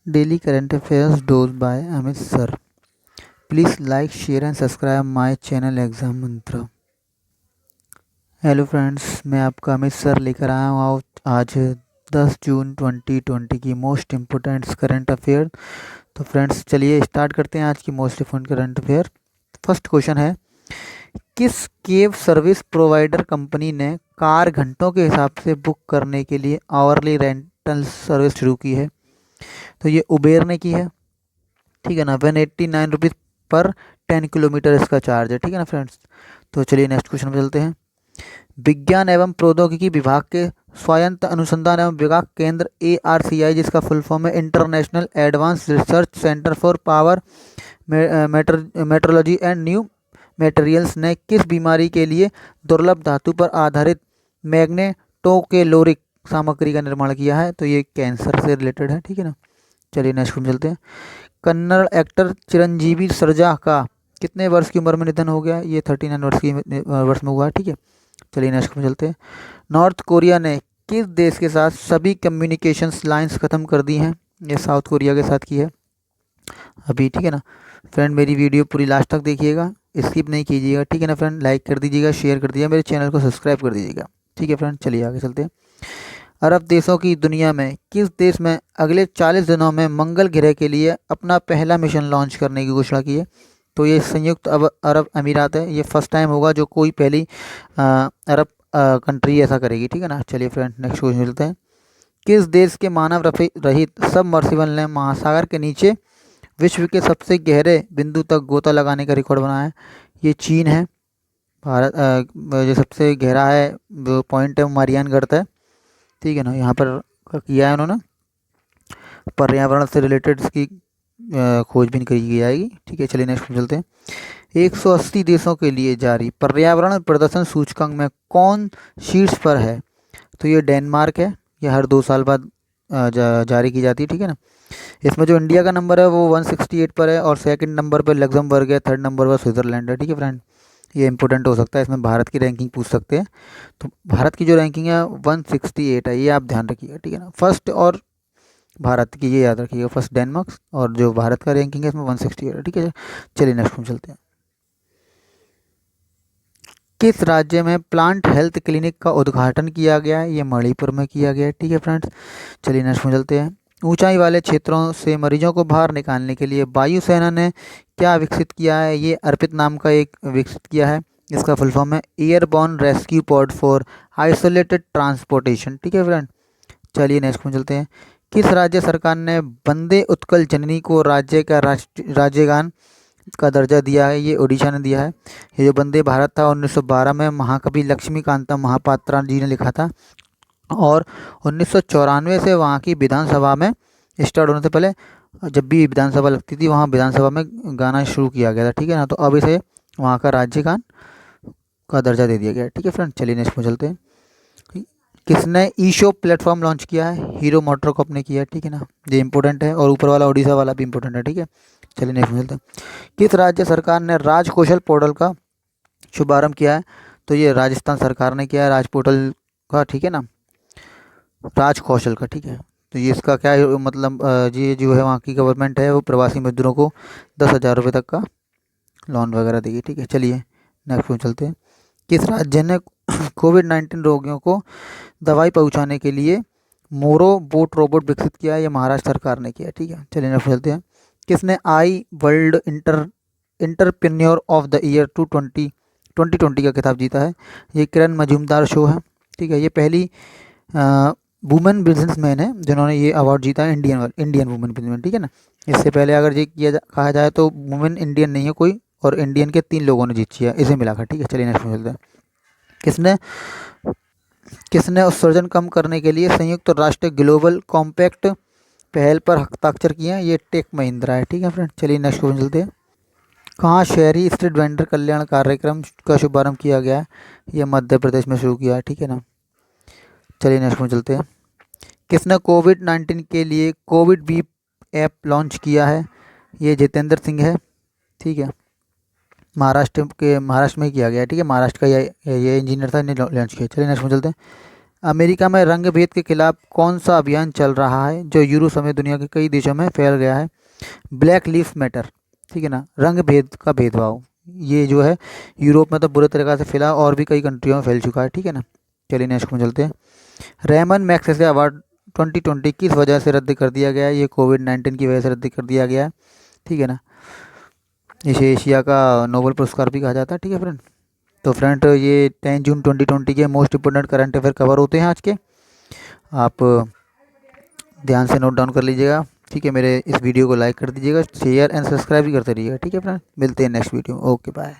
Daily current affairs dose by Amit Sir. Please like, share and subscribe my channel Exam Mantra. Hello friends, मैं आपका Amit sir लेकर आया हूँ आज 10 जून 2020 की मोस्ट इम्पोर्टेंट करंट अफेयर। तो फ्रेंड्स चलिए स्टार्ट करते हैं आज की most important current affair. First question है, किस केब सर्विस प्रोवाइडर कंपनी ने कार घंटों के हिसाब से बुक करने के लिए आवरली रेंटल सर्विस शुरू की है? तो ये उबेर ने की है, ठीक है ना। 189 रुपीज़ पर 10 किलोमीटर इसका चार्ज है, ठीक है ना फ्रेंड्स। तो चलिए नेक्स्ट क्वेश्चन पे चलते हैं। विज्ञान एवं प्रौद्योगिकी विभाग के स्वायत्त अनुसंधान एवं विकास केंद्र ARCI, जिसका फुल फॉर्म है international advance research centre for power metrology and new materials, ने किस बीमारी के लिए दुर्लभ धातु पर आधारित मैग्नेटोकेलोरिक सामग्री का निर्माण किया है? तो ये कैंसर से रिलेटेड है, ठीक है ना। चलिए नेक्स्ट क्वेश्चन चलते हैं। कन्नड़ एक्टर चिरंजीवी सरजा का कितने वर्ष की उम्र में निधन हो गया? ये 39 वर्ष में हुआ है, ठीक है। चलिए नेक्स्ट में चलते हैं। नॉर्थ कोरिया ने किस देश के साथ सभी कम्युनिकेशंस लाइंस ख़त्म कर दी हैं? ये साउथ कोरिया के साथ की है अभी, ठीक है ना। फ्रेंड मेरी वीडियो पूरी लास्ट तक देखिएगा, स्किप नहीं कीजिएगा, ठीक है ना फ्रेंड। लाइक कर दीजिएगा, शेयर कर दीजिएगा, मेरे चैनल को सब्सक्राइब कर दीजिएगा, ठीक है फ्रेंड। चलिए आगे चलते हैं। अरब देशों की दुनिया में किस देश में अगले 40 दिनों में मंगल ग्रह के लिए अपना पहला मिशन लॉन्च करने की घोषणा की है? तो ये संयुक्त अरब अमीरात है। ये फर्स्ट टाइम होगा जो कोई पहली अरब कंट्री ऐसा करेगी, ठीक है ना। चलिए फ्रेंड नेक्स्ट क्वेश्चन चलते हैं। किस देश के मानव रहित सबमर्सिबल ने महासागर के नीचे विश्व के सबसे गहरे बिंदु तक गोता लगाने का रिकॉर्ड बनाया है? ये चीन है। भारत जो सबसे गहरा है वो पॉइंट है मारियान गर्त है, ठीक है ना। यहाँ पर किया है उन्होंने। पर्यावरण से रिलेटेड इसकी खोजबीन की जाएगी, ठीक है। चलिए नेक्स्ट चलते हैं। 180 देशों के लिए जारी पर्यावरण प्रदर्शन सूचकांक में कौन शीर्ष पर है? तो ये डेनमार्क है। ये हर 2 साल बाद जारी की जाती है, ठीक है ना। इसमें जो इंडिया का नंबर है वो 168 पर है और सेकंड नंबर पर लग्जमबर्ग है, थर्ड नंबर पर स्विट्जरलैंड है, ठीक है फ्रेंड। ये इंपॉर्टेंट हो सकता है, इसमें भारत की रैंकिंग पूछ सकते हैं। तो भारत की जो रैंकिंग है 168 है, ये आप ध्यान रखिएगा, ठीक है ना। फर्स्ट और भारत की ये याद रखिएगा, फर्स्ट डेनमार्क और जो भारत का रैंकिंग है इसमें 168 है, ठीक है। चलिए नेक्स्ट में चलते हैं। किस राज्य में प्लांट हेल्थ क्लिनिक का उद्घाटन किया गया है? ये मणिपुर में किया गया है, ठीक है फ्रेंड्स। चलिए नेक्स्ट में चलते हैं। ऊंचाई वाले क्षेत्रों से मरीजों को बाहर निकालने के लिए वायुसेना ने क्या विकसित किया है? ये अर्पित नाम का एक विकसित किया है। इसका फुल फॉर्म है airborne rescue pod for isolated transportation, ठीक है फ्रेंड। चलिए नेक्स्ट में चलते हैं। किस राज्य सरकार ने वंदे उत्कल जननी को राज्य का राज्यगान का दर्जा दिया है? ये उड़ीसा ने दिया है। ये जो वंदे भारत था 1912 में महाकवि लक्ष्मीकांता महापात्रा जी ने लिखा था और 1994 से वहाँ की विधानसभा में स्टार्ट होने से पहले जब भी विधानसभा लगती थी वहाँ विधानसभा में गाना शुरू किया गया था, ठीक है ना। तो अब इसे वहाँ का राज्यगान का दर्जा दे दिया गया, ठीक है फ्रेंड। चलिए नेक्स्ट में चलते हैं। किसने ई शॉप प्लेटफॉर्म लॉन्च किया है? हीरो मोटर कॉर्प ने किया है, ठीक है ना। ये इंपॉर्टेंट है और ऊपर वाला उड़ीसा वाला भी इंपॉर्टेंट है, ठीक है। चलिए नेक्स्ट में चलते हैं। किस राज्य सरकार ने राज कौशल पोर्टल का शुभारंभ किया है? तो ये राजस्थान सरकार ने किया है राज पोर्टल का, ठीक है ना, राज कौशल का, ठीक है। तो ये इसका क्या है मतलब ये जो है वहाँ की गवर्नमेंट है वो प्रवासी मजदूरों को 10,000 रुपये तक का लोन वगैरह देगी, ठीक है। चलिए नेक्स्ट में चलते हैं। किस राज्य ने कोविड-19 रोगियों को दवाई पहुंचाने के लिए मोरो बोट रोबोट विकसित किया है? ये महाराष्ट्र सरकार ने किया है, ठीक है। चलिए नेक्स्ट चलते हैं। किसने EY world entrepreneur of the year 2020 का खिताब जीता है? ये किरण मजूमदार शो है, ठीक है। ये पहली वुमेन बिजनेसमैन है जिन्होंने ये अवार्ड जीता है, इंडियन वुमेन बिजनेसमैन, ठीक है ना। इससे पहले अगर ये कहा जाए तो वुमेन इंडियन नहीं है कोई, और इंडियन के 3 लोगों ने जीती है इसे मिलाकर, ठीक है। चलिए नेक्स्ट में चलते हैं। किसने किसने उत्सर्जन कम करने के लिए संयुक्त राष्ट्र ग्लोबल कॉम्पैक्ट पहल पर हस्ताक्षर किए हैं? ये टेक महिंद्रा है, ठीक है फ्रेंड। चलिए नेक्स्ट क्वेश्चन चलते हैं। कहाँ शहरी स्ट्रीट वेंडर कल्याण कार्यक्रम का शुभारंभ किया गया है? ये मध्य प्रदेश में शुरू किया है, ठीक है ना। चलिए नेक्स्ट में चलते हैं। किसने कोविड-19 के लिए कोविड बीप ऐप लॉन्च किया है? ये जितेंद्र सिंह है, ठीक है। महाराष्ट्र में किया गया है, ठीक है। महाराष्ट्र का ये इंजीनियर था, इन्हें लॉन्च किया। चलिए नेक्स्ट में चलते हैं। अमेरिका में रंग भेद के खिलाफ कौन सा अभियान चल रहा है जो यूरोप समेत दुनिया के कई देशों में फैल गया है? ब्लैक लीफ मैटर, ठीक है ना, रंग भेद का भेदभाव। ये जो है यूरोप में तो बुरे तरीके से फैला और भी कई कंट्रियों में फैल चुका है, ठीक है ना। चलिए नेक्स्ट में चलते हैं। रेमन मैग्सेसे अवार्ड 2020 किस वजह से रद्द कर दिया गया है? ये कोविड-19 की वजह से रद्द कर दिया गया है, ठीक है ना। इसे एशिया का नोबेल पुरस्कार भी कहा जाता है, ठीक है फ्रेंड। तो फ्रेंड ये 10 जून 2020 के most important current affair cover होते हैं आज के, आप ध्यान से नोट डाउन कर लीजिएगा, ठीक है। मेरे इस वीडियो को लाइक कर दीजिएगा, शेयर एंड सब्सक्राइब भी करते रहिएगा, ठीक है फ्रेंड। मिलते हैं नेक्स्ट वीडियो में, ओके बाय।